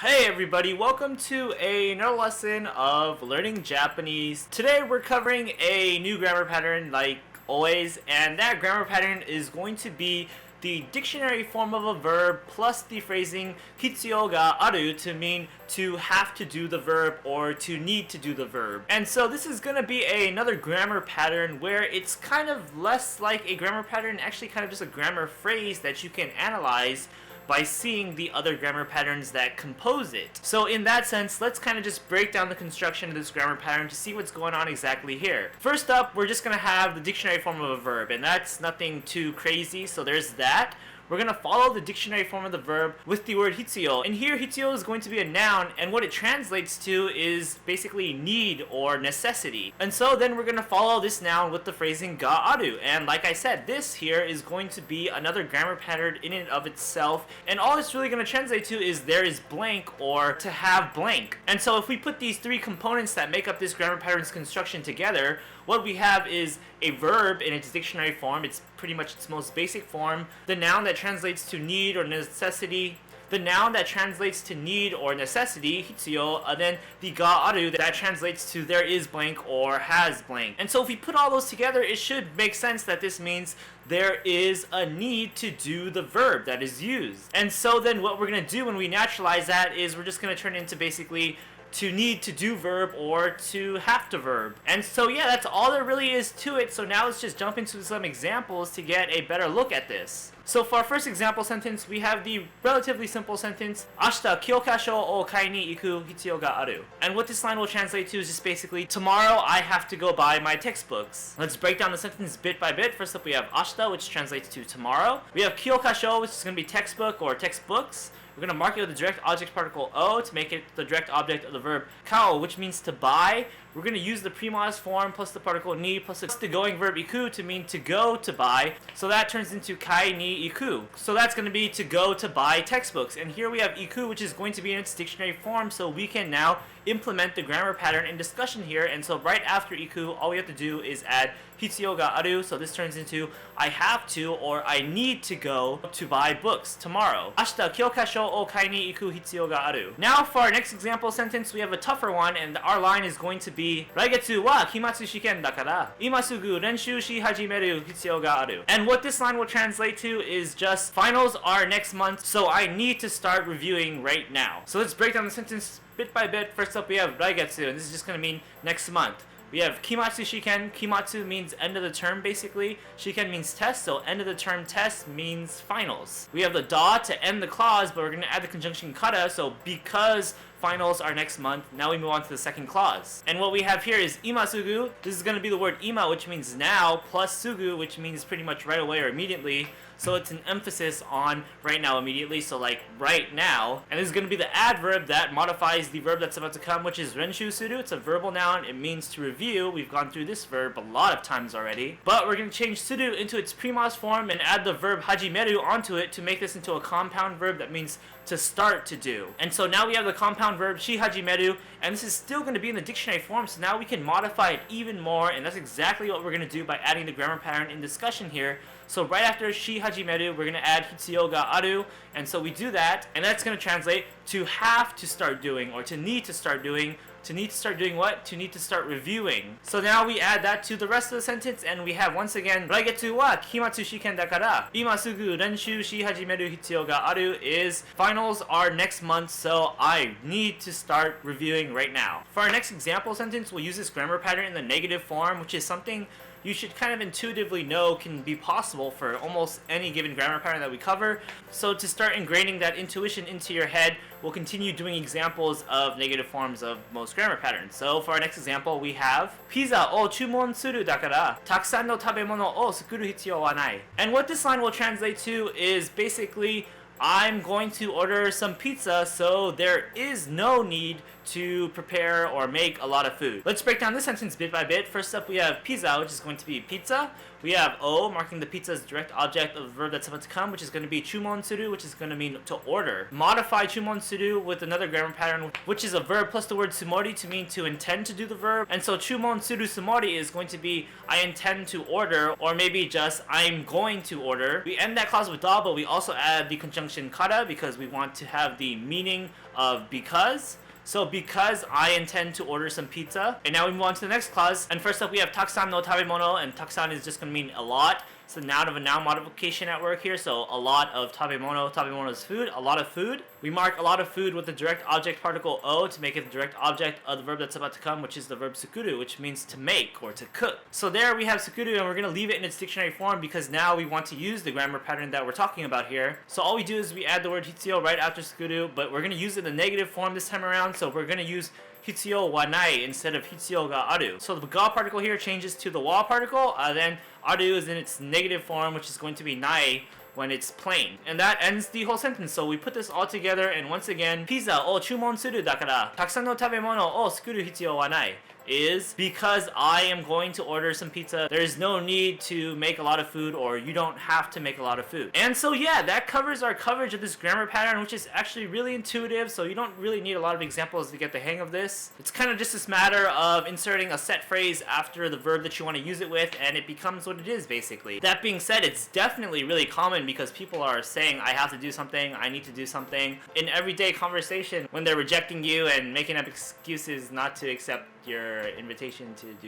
Hey everybody, welcome to another lesson of learning Japanese. Today we're covering a new grammar pattern like always, and that grammar pattern is going to be the dictionary form of a verb plus the phrasing 必要がある to mean to have to do the verb or to need to do the verb. And so this is going to be another grammar pattern where it's kind of less like a grammar pattern, actually kind of just a grammar phrase that you can analyze by seeing the other grammar patterns that compose it. So in that sense, let's kind of just break down the construction of this grammar pattern to see what's going on exactly here. First up, we're just going to have the dictionary form of a verb, and that's nothing too crazy, so there's that. We're going to follow the dictionary form of the verb with the word hitsuyou. And here, hitsuyou is going to be a noun, and what it translates to is basically need or necessity. And so then we're going to follow this noun with the phrasing ga aru. And like I said, this here is going to be another grammar pattern in and of itself. And all it's really going to translate to is there is blank or to have blank. And so if we put these three components that make up this grammar pattern's construction together, what we have is a verb in its dictionary form. It's pretty much its most basic form. The noun that translates to need or necessity. The noun that translates to need or necessity, hitsuyou, and then the ga aru that translates to there is blank or has blank. And so if we put all those together, it should make sense that this means there is a need to do the verb that is used. And so then what we're going to do when we naturalize that is we're just going to turn it into basically to need to do verb or to have to verb. And so yeah, that's all there really is to it. So now let's just jump into some examples to get a better look at this. So for our first example sentence, we have the relatively simple sentence, Ashita kyoukashoを買いに行く必要がある. And what this line will translate to is just basically, tomorrow I have to go buy my textbooks. Let's break down the sentence bit by bit. First up, we have ashita, which translates to tomorrow. We have kyoukasho, which is going to be textbook or textbooks. We're going to mark it with the direct object particle o to make it the direct object of the verb kao, which means to buy. We're going to use the pre-modus form plus the particle ni plus the going verb iku to mean to go to buy. So that turns into kai ni iku. So that's going to be to go to buy textbooks. And here we have iku, which is going to be in its dictionary form. So we can now implement the grammar pattern in discussion here. And so right after iku, all we have to do is add hitsuyou ga aru. So this turns into I have to or I need to go to buy books tomorrow. Ashita kyoukasho o kai ni iku hitsuyou ga aru. Now for our next example sentence, we have a tougher one, and our line is going to be Raigetsu wa kimatsu shiken dakara. Imasugu renshuu shihajimeru hitsuyou ga aru. And what this line will translate to is just finals are next month, so I need to start reviewing right now. So let's break down the sentence bit by bit. First up, we have Raigetsu, and this is just going to mean next month. We have kimatsu shiken. Kimatsu means end of the term basically. Shiken means test, so end of the term test means finals. We have the da to end the clause, but we're going to add the conjunction kara, so because finals are next month, now we move on to the second clause. And what we have here is imasugu. This is going to be the word ima, which means now, plus sugu, which means pretty much right away or immediately. So it's an emphasis on right now, immediately, so like right now. And this is going to be the adverb that modifies the verb that's about to come, which is renshuu suru. It's a verbal noun. It means to review. We've gone through this verb a lot of times already. But we're going to change suru into its pre-modus form and add the verb hajimeru onto it to make this into a compound verb that means to start to do. And so now we have the compound verb shihajimeru, and this is still going to be in the dictionary form, so now we can modify it even more, and that's exactly what we're going to do by adding the grammar pattern in discussion here. So right after shihajimeru, we're going to add hitsuyou ga aru, and so we do that, and that's going to translate to have to start doing, or to need to start doing. To need to start doing what? To need to start reviewing. So now we add that to the rest of the sentence, and we have once again, Raigetsu wa kimatsu shiken dakara. Imasugu renshuu shihajimeru hitsuyou ga aru is finals are next month, so I need to start reviewing right now. For our next example sentence, we'll use this grammar pattern in the negative form, which is something you should kind of intuitively know can be possible for almost any given grammar pattern that we cover. So to start ingraining that intuition into your head, we'll continue doing examples of negative forms of most grammar patterns. So for our next example, we have Pizaを注文するだからたくさんの食べ物を作る必要はない. And what this line will translate to is basically I'm going to order some pizza, so there is no need to prepare or make a lot of food. Let's break down this sentence bit by bit. First up, we have pizza, which is going to be pizza. We have o marking the pizza as direct object of the verb that's about to come, which is going to be chuumon suru, which is going to mean to order. Modify chuumon suru with another grammar pattern, which is a verb plus the word tsumori to mean to intend to do the verb. And so chuumon suru tsumori is going to be I intend to order, or maybe just I'm going to order. We end that clause with da, but we also add the conjunction kara because we want to have the meaning of because. So because I intend to order some pizza. And now we move on to the next clause. And first up we have takusan no tabemono, and takusan is just going to mean a lot. It's the noun of a noun modification at work here, so a lot of tabemono. Tabemono is food, a lot of food. We mark a lot of food with the direct object particle o to make it the direct object of the verb that's about to come, which is the verb tsukuru, which means to make or to cook. So there we have tsukuru, and we're going to leave it in its dictionary form because now we want to use the grammar pattern that we're talking about here. So all we do is we add the word hitsuyou right after tsukuru, but we're going to use it in the negative form this time around, so we're going to use hitsuyou wa nai instead of hitsuyou ga aru. So the ga particle here changes to the wa particle, then aru is in its negative form, which is going to be nai when it's plain. And that ends the whole sentence. So we put this all together, and once again, piza o chuumon suru dakara, takusan no tabemono o sukuru hitsuyou wa nai is because I am going to order some pizza. There's no need to make a lot of food, or you don't have to make a lot of food. And so yeah, that covers our coverage of this grammar pattern, which is actually really intuitive, so you don't really need a lot of examples to get the hang of this. It's kind of just this matter of inserting a set phrase after the verb that you want to use it with, and it becomes what it is basically. That being said, it's definitely really common because people are saying I have to do something, I need to do something in everyday conversation when they're rejecting you and making up excuses not to accept your invitation to do